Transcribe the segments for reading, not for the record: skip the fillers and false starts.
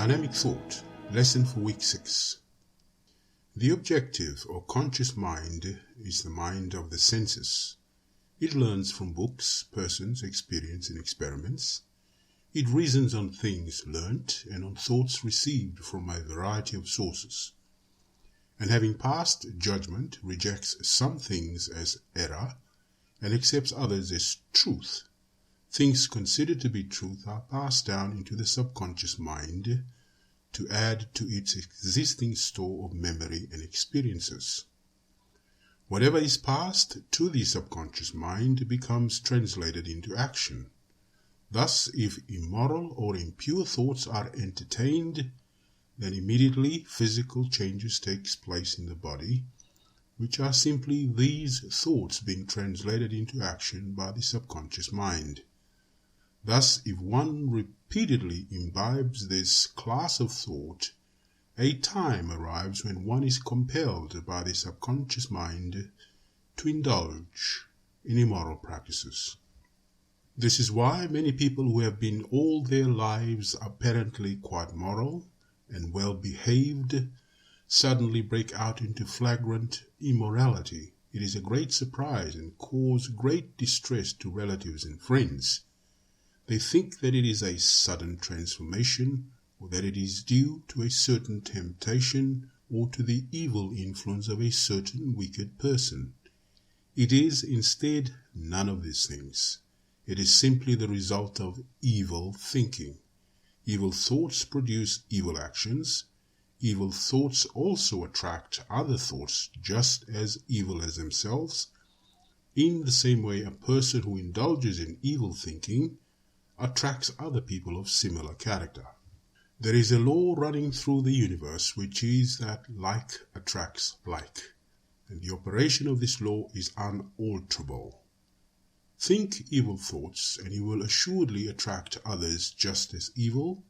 Dynamic Thought, lesson for week 6. The objective or conscious mind is the mind of the senses. It learns from books, persons, experience, and experiments. It reasons on things learnt and on thoughts received from a variety of sources. And having passed judgment, rejects some things as error and accepts others as truth. Things considered to be truth are passed down into the subconscious mind to add to its existing store of memory and experiences. Whatever is passed to the subconscious mind becomes translated into action. Thus, if immoral or impure thoughts are entertained, then immediately physical changes take place in the body, which are simply these thoughts being translated into action by the subconscious mind. Thus, if one repeatedly imbibes this class of thought, a time arrives when one is compelled by the subconscious mind to indulge in immoral practices. This is why many people who have been all their lives apparently quite moral and well-behaved suddenly break out into flagrant immorality. It is a great surprise and cause great distress to relatives and friends. They think that it is a sudden transformation, or that it is due to a certain temptation or to the evil influence of a certain wicked person. It is instead none of these things. It is simply the result of evil thinking. Evil thoughts produce evil actions. Evil thoughts also attract other thoughts just as evil as themselves. In the same way, a person who indulges in evil thinking attracts other people of similar character. There is a law running through the universe, which is that like attracts like, and the operation of this law is unalterable. Think evil thoughts, and you will assuredly attract others just as evil,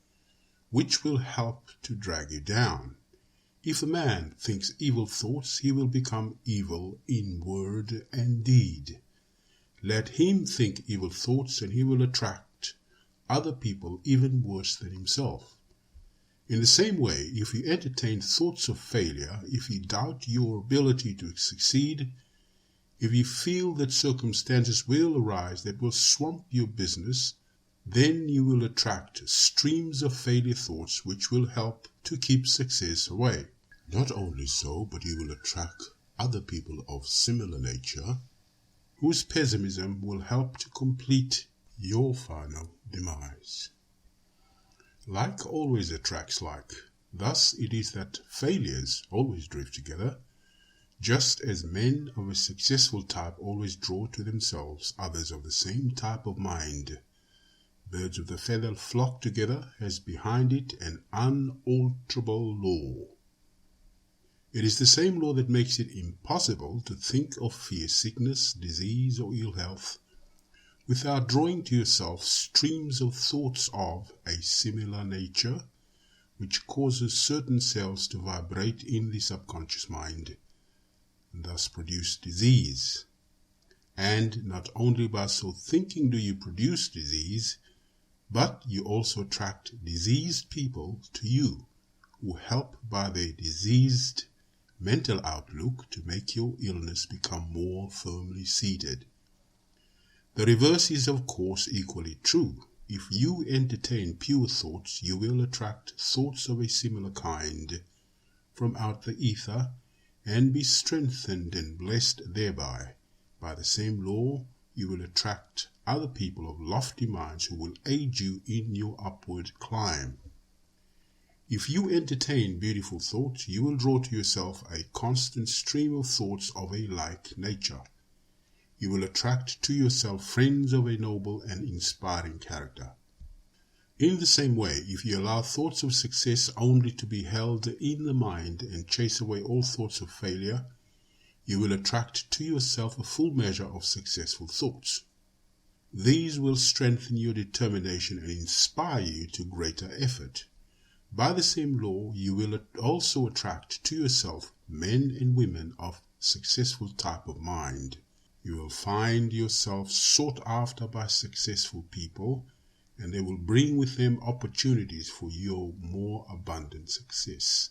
which will help to drag you down. If a man thinks evil thoughts, he will become evil in word and deed. Let him think evil thoughts, and he will attract other people even worse than himself. In the same way, if you entertain thoughts of failure, if you doubt your ability to succeed, if you feel that circumstances will arise that will swamp your business, then you will attract streams of failure thoughts which will help to keep success away. Not only so, but you will attract other people of similar nature whose pessimism will help to complete your final demise. Like always attracts like. Thus it is that failures always drift together, just as men of a successful type always draw to themselves others of the same type of mind. Birds of the feather flock together has behind it an unalterable law. It is the same law that makes it impossible to think of fear, sickness, disease, or ill health without drawing to yourself streams of thoughts of a similar nature, which causes certain cells to vibrate in the subconscious mind, and thus produce disease. And not only by so thinking do you produce disease, but you also attract diseased people to you, who help by their diseased mental outlook to make your illness become more firmly seated. The reverse is of course equally true. If you entertain pure thoughts, you will attract thoughts of a similar kind from out the ether and be strengthened and blessed thereby. By the same law, you will attract other people of lofty minds who will aid you in your upward climb. If you entertain beautiful thoughts, you will draw to yourself a constant stream of thoughts of a like nature. You will attract to yourself friends of a noble and inspiring character. In the same way, if you allow thoughts of success only to be held in the mind and chase away all thoughts of failure, you will attract to yourself a full measure of successful thoughts. These will strengthen your determination and inspire you to greater effort. By the same law, you will also attract to yourself men and women of successful type of mind. You will find yourself sought after by successful people, and they will bring with them opportunities for your more abundant success.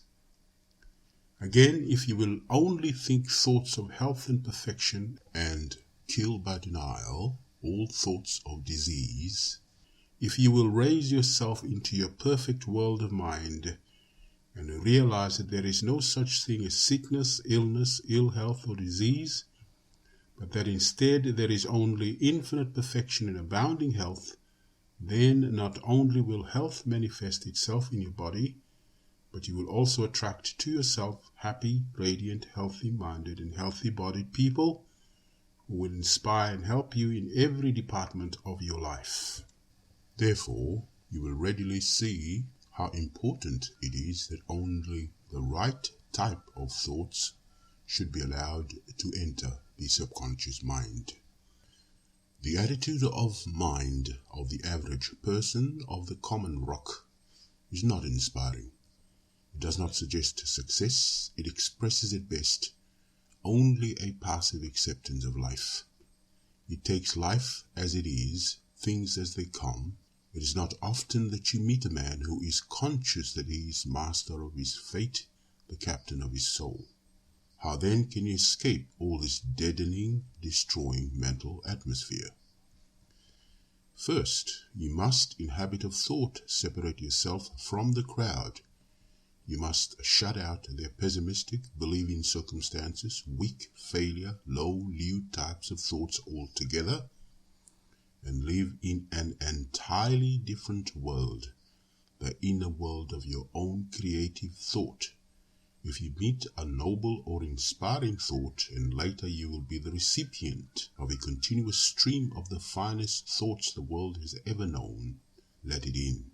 Again, if you will only think thoughts of health and perfection and kill by denial all thoughts of disease, if you will raise yourself into your perfect world of mind and realize that there is no such thing as sickness, illness, ill health, or disease, but that instead there is only infinite perfection and abounding health, then not only will health manifest itself in your body, but you will also attract to yourself happy, radiant, healthy-minded, and healthy-bodied people who will inspire and help you in every department of your life. Therefore, you will readily see how important it is that only the right type of thoughts should be allowed to enter the subconscious mind. The attitude of mind of the average person, of the common rock, is not inspiring. It does not suggest success. It expresses at best only a passive acceptance of life. It takes life as it is, things as they come. It is not often that you meet a man who is conscious that he is master of his fate, the captain of his soul. How then can you escape all this deadening, destroying mental atmosphere? First, you must, in habit of thought, separate yourself from the crowd. You must shut out their pessimistic, believing circumstances, weak, failure, low, lewd types of thoughts altogether, and live in an entirely different world, the inner world of your own creative thought. If you meet a noble or inspiring thought, and later you will be the recipient of a continuous stream of the finest thoughts the world has ever known, let it in.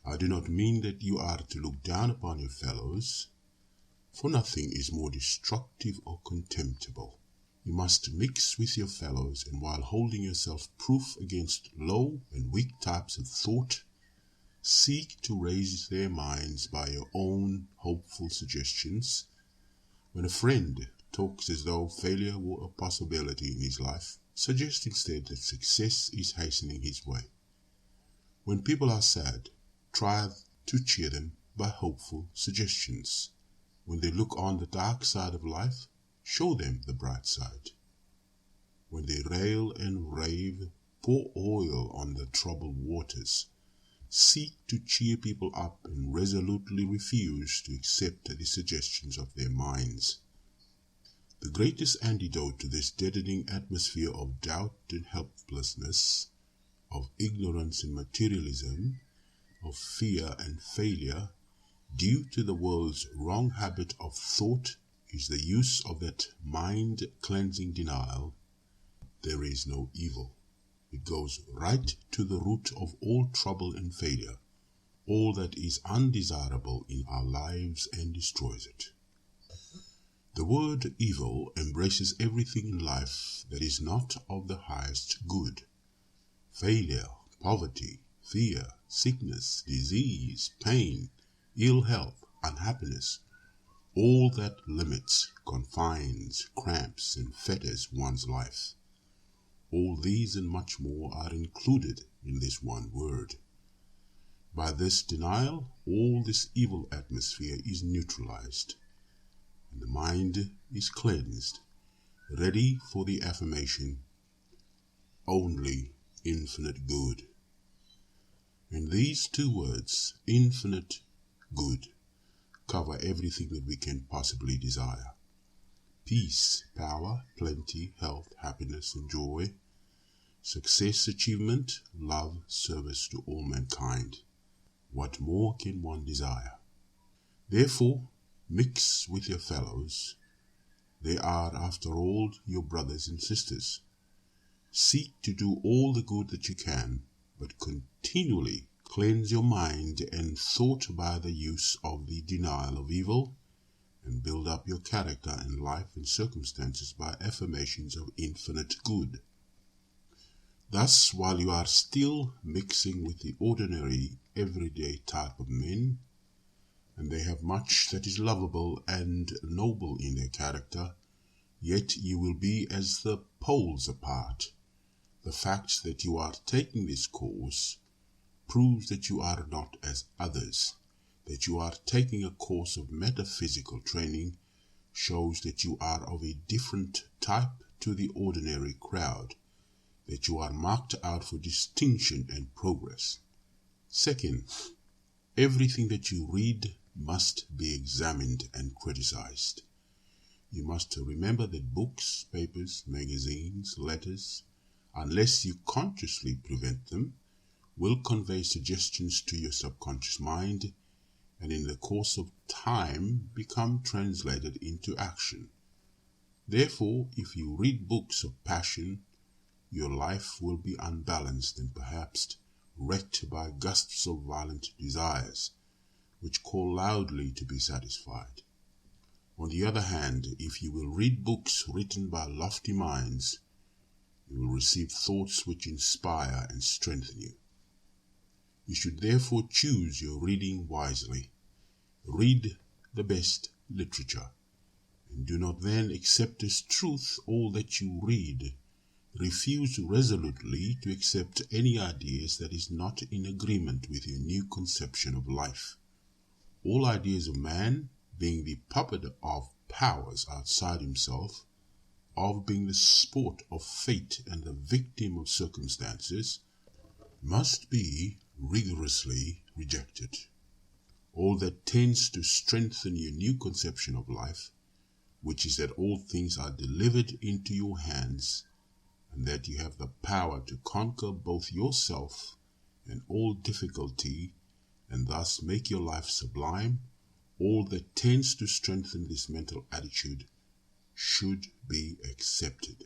I do not mean that you are to look down upon your fellows, for nothing is more destructive or contemptible. You must mix with your fellows, and while holding yourself proof against low and weak types of thought, seek to raise their minds by your own hopeful suggestions. When a friend talks as though failure were a possibility in his life, suggest instead that success is hastening his way. When people are sad, try to cheer them by hopeful suggestions. When they look on the dark side of life, show them the bright side. When they rail and rave, pour oil on the troubled waters. Seek to cheer people up and resolutely refuse to accept the suggestions of their minds. The greatest antidote to this deadening atmosphere of doubt and helplessness, of ignorance and materialism, of fear and failure, due to the world's wrong habit of thought, is the use of that mind-cleansing denial. There is no evil. It goes right to the root of all trouble and failure, all that is undesirable in our lives, and destroys it. The word evil embraces everything in life that is not of the highest good. Failure, poverty, fear, sickness, disease, pain, ill health, unhappiness, all that limits, confines, cramps, and fetters one's life. All these and much more are included in this one word. By this denial, all this evil atmosphere is neutralized, and the mind is cleansed, ready for the affirmation, only infinite good. And these two words, infinite good, cover everything that we can possibly desire. Peace, power, plenty, health, happiness, and joy, success, achievement, love, service to all mankind. What more can one desire? Therefore, mix with your fellows. They are, after all, your brothers and sisters. Seek to do all the good that you can, but continually cleanse your mind and thought by the use of the denial of evil, and build up your character and life and circumstances by affirmations of infinite good. Thus, while you are still mixing with the ordinary, everyday type of men, and they have much that is lovable and noble in their character, yet you will be as the poles apart. The fact that you are taking this course proves that you are not as others, that you are taking a course of metaphysical training, shows that you are of a different type to the ordinary crowd, that you are marked out for distinction and progress. Second, everything that you read must be examined and criticized. You must remember that books, papers, magazines, letters, unless you consciously prevent them, will convey suggestions to your subconscious mind and in the course of time become translated into action. Therefore, if you read books of passion, your life will be unbalanced and perhaps wrecked by gusts of violent desires, which call loudly to be satisfied. On the other hand, if you will read books written by lofty minds, you will receive thoughts which inspire and strengthen you. You should therefore choose your reading wisely. Read the best literature, and do not then accept as truth all that you read. Refuse resolutely to accept any ideas that is not in agreement with your new conception of life. All ideas of man, being the puppet of powers outside himself, of being the sport of fate and the victim of circumstances, must be rigorously rejected. All that tends to strengthen your new conception of life, which is that all things are delivered into your hands, and that you have the power to conquer both yourself and all difficulty, and thus make your life sublime, all that tends to strengthen this mental attitude should be accepted.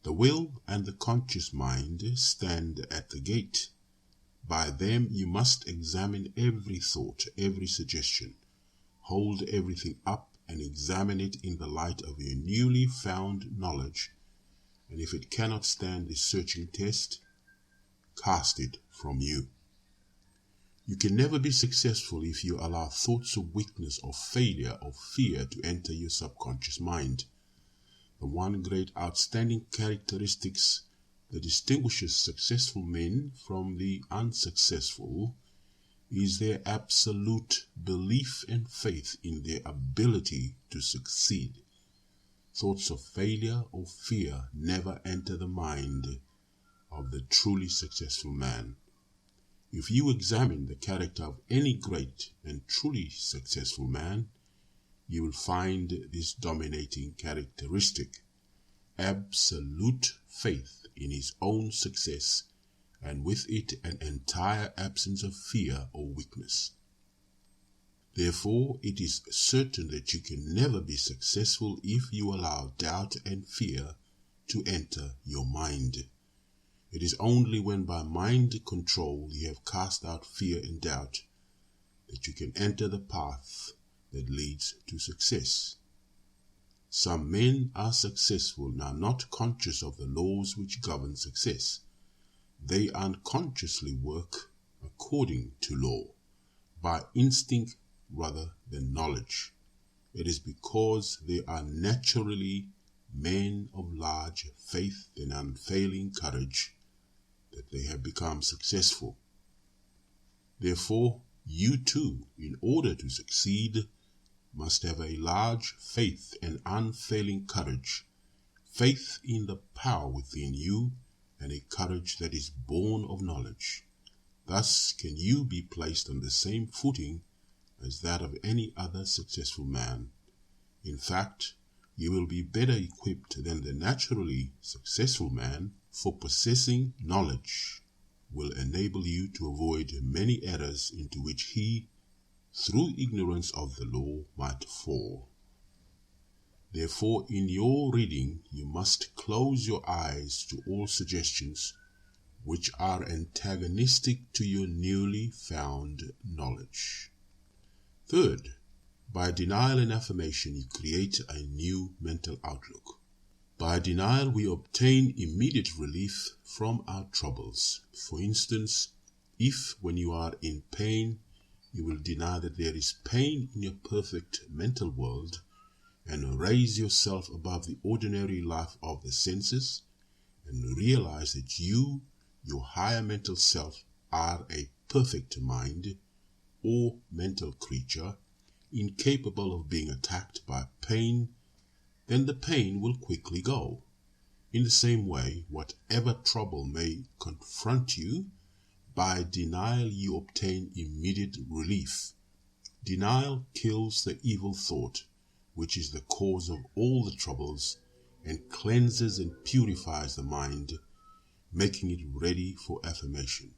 The will and the conscious mind stand at the gate. By them you must examine every thought, every suggestion, hold everything up and examine it in the light of your newly found knowledge, and if it cannot stand this searching test, cast it from you. You can never be successful if you allow thoughts of weakness or failure or fear to enter your subconscious mind. The one great outstanding characteristics that distinguishes successful men from the unsuccessful is their absolute belief and faith in their ability to succeed. Thoughts of failure or fear never enter the mind of the truly successful man. If you examine the character of any great and truly successful man, you will find this dominating characteristic: absolute faith in his own success, and with it an entire absence of fear or weakness. Therefore, it is certain that you can never be successful if you allow doubt and fear to enter your mind. It is only when by mind control you have cast out fear and doubt that you can enter the path that leads to success. Some men are successful and are not conscious of the laws which govern success. They unconsciously work according to law, by instinct rather than knowledge. It is because they are naturally men of large faith and unfailing courage that they have become successful. Therefore, you too, in order to succeed, must have a large faith and unfailing courage, faith in the power within you, and a courage that is born of knowledge. Thus can you be placed on the same footing as that of any other successful man. In fact, you will be better equipped than the naturally successful man, for possessing knowledge will enable you to avoid many errors into which he, through ignorance of the law, might fall. Therefore, in your reading, you must close your eyes to all suggestions which are antagonistic to your newly found knowledge. Third, by denial and affirmation, you create a new mental outlook. By denial, we obtain immediate relief from our troubles. For instance, if when you are in pain, you will deny that there is pain in your perfect mental world, and raise yourself above the ordinary life of the senses, and realize that you, your higher mental self, are a perfect mind or mental creature incapable of being attacked by pain, then the pain will quickly go. In the same way, whatever trouble may confront you, by denial you obtain immediate relief. Denial kills the evil thought, which is the cause of all the troubles, and cleanses and purifies the mind, making it ready for affirmation.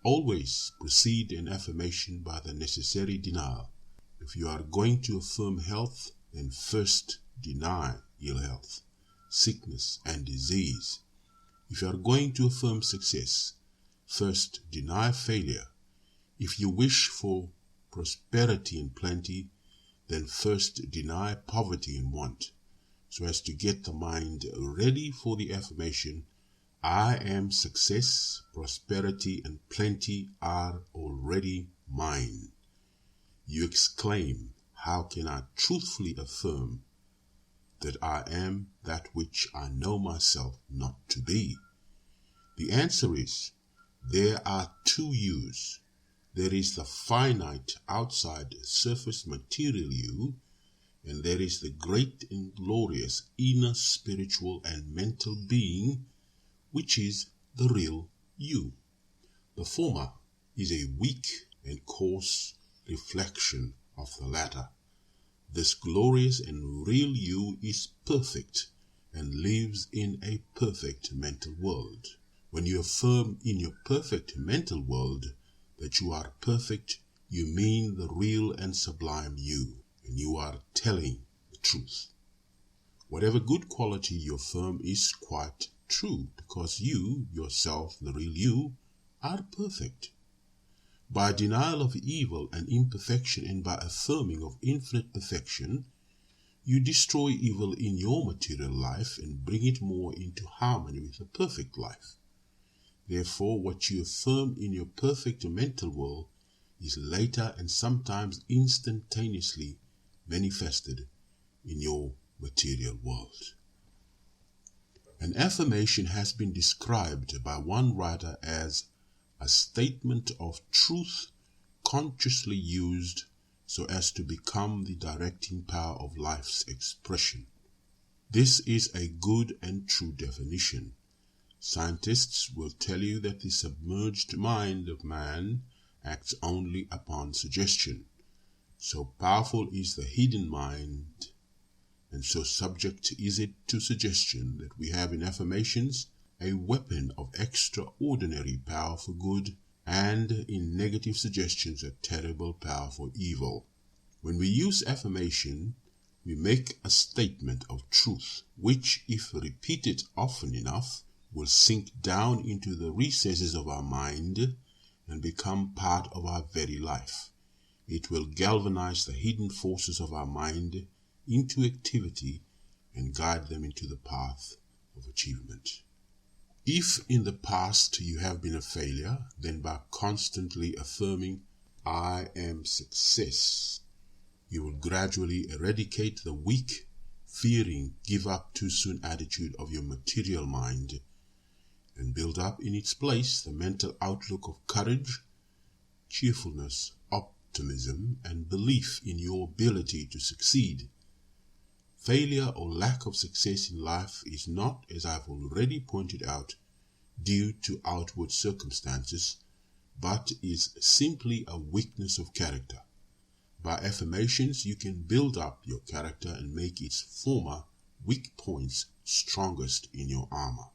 Always precede an affirmation by the necessary denial. If you are going to affirm health, then first deny ill health, sickness, and disease. If you are going to affirm success, first deny failure. If you wish for prosperity and plenty, then first deny poverty and want, so as to get the mind ready for the affirmation, I am success, prosperity, and plenty are already mine. You exclaim, how can I truthfully affirm that I am that which I know myself not to be? The answer is, there are two yous. There is the finite outside surface material you, and there is the great and glorious inner spiritual and mental being, which is the real you. The former is a weak and coarse reflection of the latter. This glorious and real you is perfect and lives in a perfect mental world. When you affirm in your perfect mental world that you are perfect, you mean the real and sublime you, and you are telling the truth. Whatever good quality you affirm is quite true, because you, yourself, the real you, are perfect. By denial of evil and imperfection and by affirming of infinite perfection, you destroy evil in your material life and bring it more into harmony with a perfect life. Therefore, what you affirm in your perfect mental world is later and sometimes instantaneously manifested in your material world. An affirmation has been described by one writer as a statement of truth consciously used so as to become the directing power of life's expression. This is a good and true definition. Scientists will tell you that the submerged mind of man acts only upon suggestion. So powerful is the hidden mind, and so subject is it to suggestion, that we have in affirmations a weapon of extraordinary power for good, and in negative suggestions a terrible power for evil. When we use affirmation, we make a statement of truth, which, if repeated often enough, will sink down into the recesses of our mind and become part of our very life. It will galvanize the hidden forces of our mind into activity and guide them into the path of achievement. If in the past you have been a failure, then by constantly affirming, I am success, you will gradually eradicate the weak, fearing, give up too soon attitude of your material mind and build up in its place the mental outlook of courage, cheerfulness, optimism, and belief in your ability to succeed. Failure or lack of success in life is not, as I've already pointed out, due to outward circumstances, but is simply a weakness of character. By affirmations, you can build up your character and make its former weak points strongest in your armor.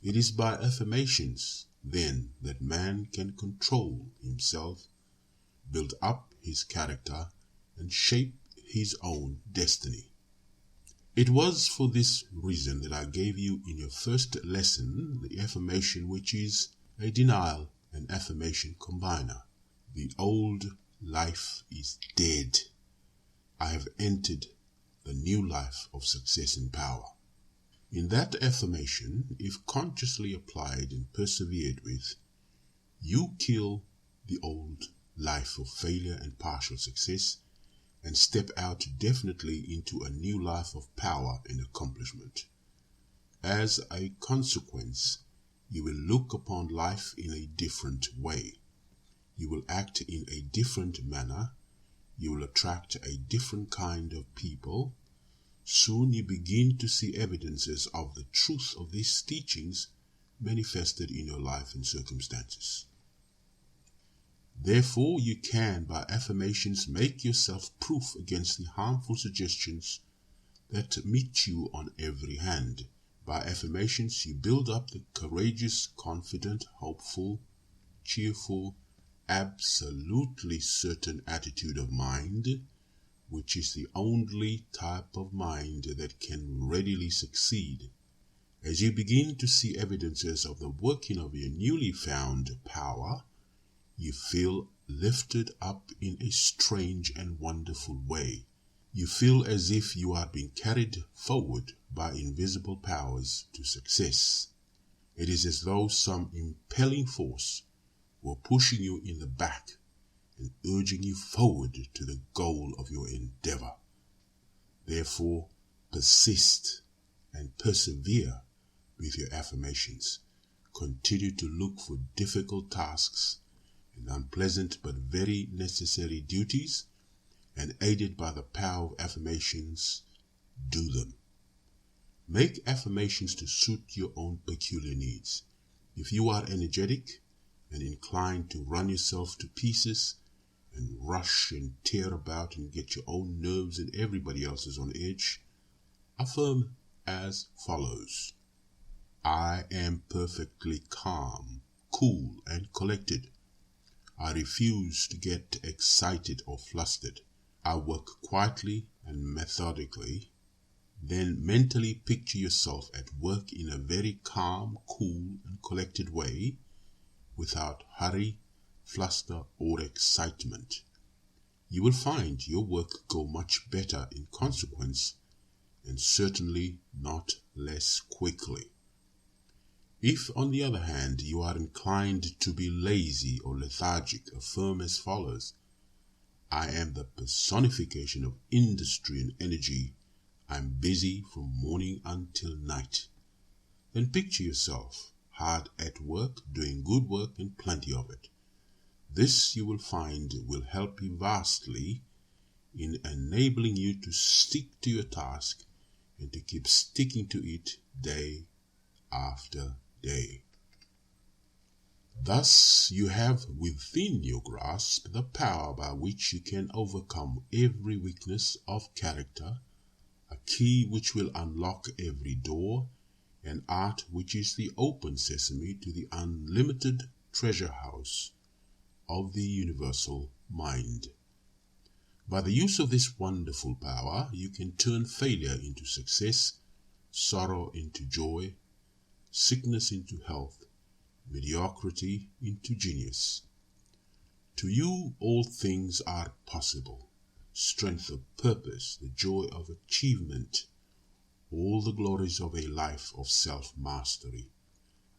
It is by affirmations, then, that man can control himself, build up his character, and shape his own destiny. It was for this reason that I gave you in your first lesson the affirmation, which is a denial and affirmation combiner. The old life is dead. I have entered the new life of success and power. In that affirmation, if consciously applied and persevered with, you kill the old life of failure and partial success and step out definitely into a new life of power and accomplishment. As a consequence, You will look upon life in a different way. You will act in a different manner. You will attract a different kind of people. Soon you begin to see evidences of the truth of these teachings manifested in your life and circumstances. Therefore, you can, by affirmations, make yourself proof against the harmful suggestions that meet you on every hand. By affirmations, you build up the courageous, confident, hopeful, cheerful, absolutely certain attitude of mind, which is the only type of mind that can readily succeed. As you begin to see evidences of the working of your newly found power, you feel lifted up in a strange and wonderful way. You feel as if you are being carried forward by invisible powers to success. It is as though some impelling force were pushing you in the back and urging you forward to the goal of your endeavor. Therefore, persist and persevere with your affirmations. Continue to look for difficult tasks and unpleasant but very necessary duties, and aided by the power of affirmations, do them. Make affirmations to suit your own peculiar needs. If you are energetic and inclined to run yourself to pieces and rush and tear about and get your own nerves and everybody else's on edge, affirm as follows: I am perfectly calm, cool, and collected. I refuse to get excited or flustered. I work quietly and methodically. Then mentally picture yourself at work in a very calm, cool, and collected way, without hurry, fluster, or excitement. You will find your work go much better in consequence, and certainly not less quickly. If, on the other hand, you are inclined to be lazy or lethargic, affirm as follows: I am the personification of industry and energy. I am busy from morning until night. Then picture yourself hard at work, doing good work and plenty of it. This, you will find, will help you vastly in enabling you to stick to your task and to keep sticking to it day after day. Thus you have within your grasp the power by which you can overcome every weakness of character, a key which will unlock every door, an art which is the open sesame to the unlimited treasure house of the universal mind. By the use of this wonderful power, you can turn failure into success, sorrow into joy, sickness into health, mediocrity into genius. To you all things are possible. Strength of purpose, the joy of achievement, all the glories of a life of self-mastery.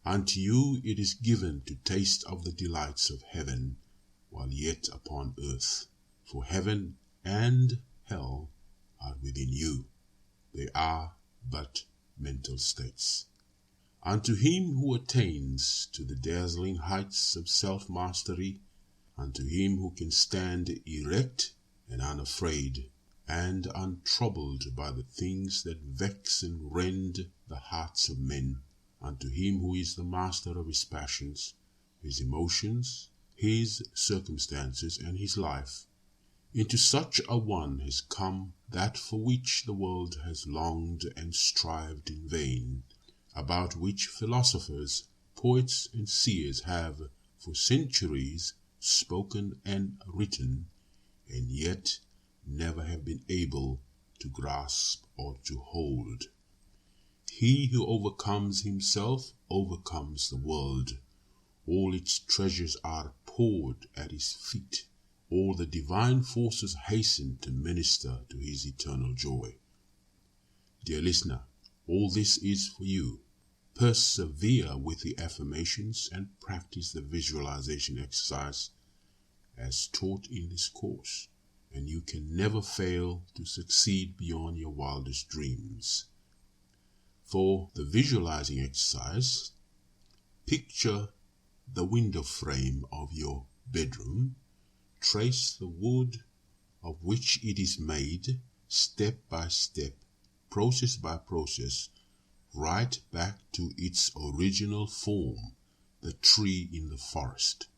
Unto you it is given to taste of the delights of heaven while yet upon earth. For heaven and hell are within you. They are but mental states. Unto him who attains to the dazzling heights of self-mastery, unto him who can stand erect and unafraid, and untroubled by the things that vex and rend the hearts of men, unto him who is the master of his passions, his emotions, his circumstances, and his life, into such a one has come that for which the world has longed and strived in vain, about which philosophers, poets, and seers have for centuries spoken and written, and yet never have been able to grasp or to hold. He who overcomes himself overcomes the world. All its treasures are poured at his feet. All the divine forces hasten to minister to his eternal joy. Dear listener, all this is for you. Persevere with the affirmations and practice the visualization exercise as taught in this course, and you can never fail to succeed beyond your wildest dreams. For the visualizing exercise, Picture the window frame of your bedroom. Trace the wood of which it is made, step by step, process by process, right back to its original form, the tree in the forest.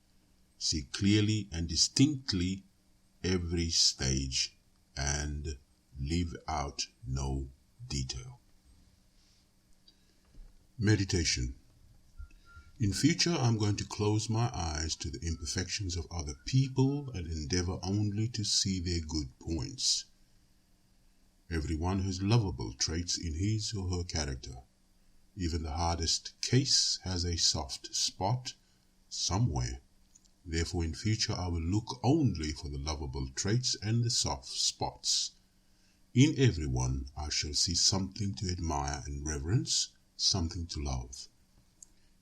See clearly and distinctly every stage and leave out no detail. Meditation. In future, I'm going to close my eyes to the imperfections of other people and endeavor only to see their good points. Everyone has lovable traits in his or her character. Even the hardest case has a soft spot somewhere. Therefore, in future, I will look only for the lovable traits and the soft spots. In everyone, I shall see something to admire and reverence, something to love.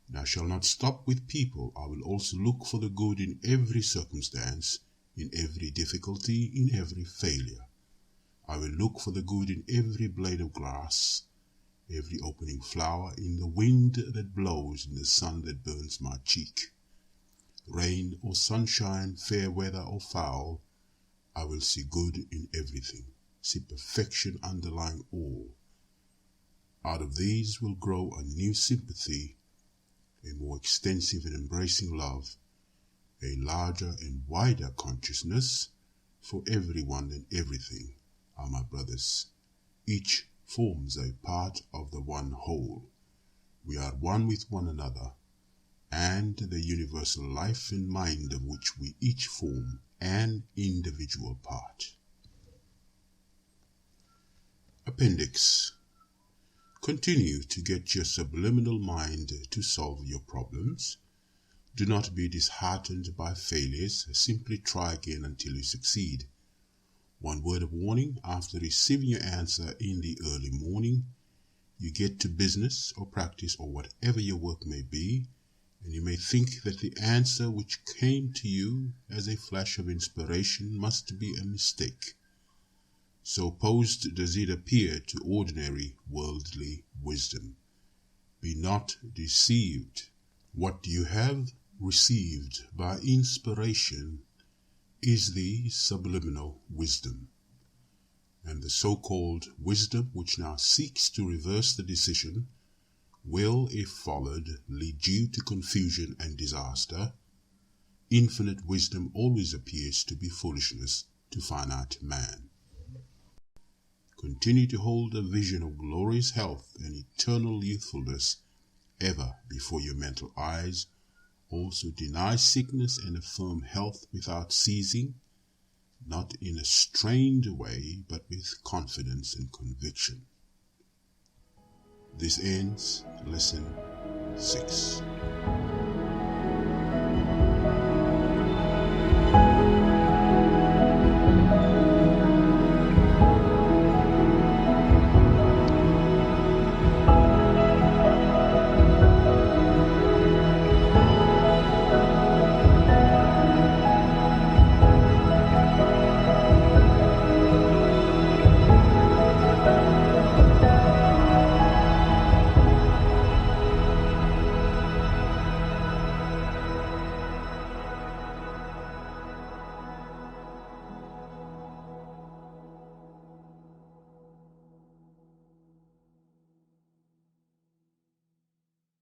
And I shall not stop with people. I will also look for the good in every circumstance, in every difficulty, in every failure. I will look for the good in every blade of grass, every opening flower, in the wind that blows, in the sun that burns my cheek. Rain or sunshine, fair weather or foul, I will see good in everything, see perfection underlying all. Out of these will grow a new sympathy, a more extensive and embracing love, a larger and wider consciousness, for everyone and everything are my brothers. Each forms a part of the one whole. We are one with one another, and the universal life and mind of which we each form an individual part. Appendix. Continue to get your subliminal mind to solve your problems. Do not be disheartened by failures. Simply try again until you succeed. One word of warning: after receiving your answer in the early morning, you get to business or practice or whatever your work may be, and you may think that the answer which came to you as a flash of inspiration must be a mistake. So opposed does it appear to ordinary worldly wisdom. Be not deceived. What you have received by inspiration is the subliminal wisdom. And the so-called wisdom which now seeks to reverse the decision will, if followed, lead you to confusion and disaster. Infinite wisdom always appears to be foolishness to finite man. Continue to hold a vision of glorious health and eternal youthfulness ever before your mental eyes. Also deny sickness and affirm health without ceasing, not in a strained way, but with confidence and conviction. This ends Lesson 6.